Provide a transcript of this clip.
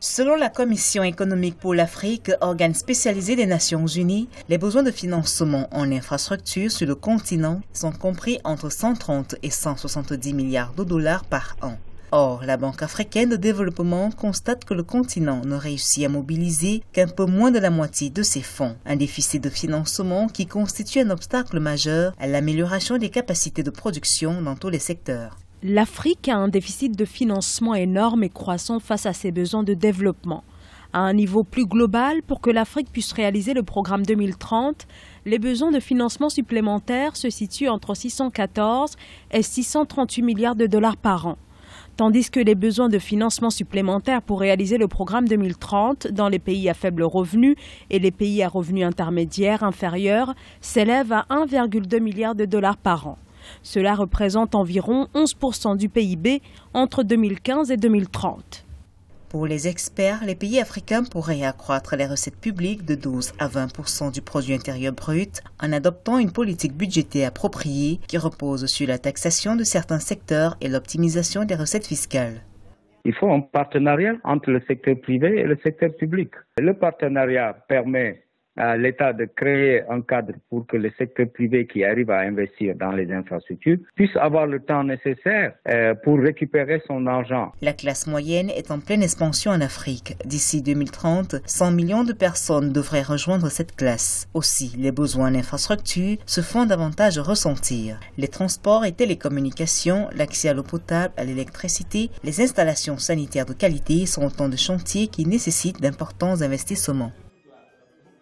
Selon la Commission économique pour l'Afrique, organe spécialisé des Nations Unies, les besoins de financement en infrastructures sur le continent sont compris entre 130 et 170 milliards de dollars par an. Or, la Banque africaine de développement constate que le continent ne réussit à mobiliser qu'un peu moins de la moitié de ses fonds. Un déficit de financement qui constitue un obstacle majeur à l'amélioration des capacités de production dans tous les secteurs. L'Afrique a un déficit de financement énorme et croissant face à ses besoins de développement. À un niveau plus global, pour que l'Afrique puisse réaliser le programme 2030, les besoins de financement supplémentaires se situent entre 614 et 638 milliards de dollars par an. Tandis que les besoins de financement supplémentaires pour réaliser le programme 2030 dans les pays à faible revenu et les pays à revenus intermédiaires inférieurs s'élèvent à 1,2 milliard de dollars par an. Cela représente environ 11% du PIB entre 2015 et 2030. Pour les experts, les pays africains pourraient accroître les recettes publiques de 12 à 20% du produit intérieur brut en adoptant une politique budgétaire appropriée qui repose sur la taxation de certains secteurs et l'optimisation des recettes fiscales. Il faut un partenariat entre le secteur privé et le secteur public. Le partenariat permet à l'État de créer un cadre pour que le secteur privé qui arrive à investir dans les infrastructures puisse avoir le temps nécessaire pour récupérer son argent. La classe moyenne est en pleine expansion en Afrique. D'ici 2030, 100 millions de personnes devraient rejoindre cette classe. Aussi, les besoins en infrastructures se font davantage ressentir. Les transports et télécommunications, l'accès à l'eau potable, à l'électricité, les installations sanitaires de qualité sont autant de chantiers qui nécessitent d'importants investissements.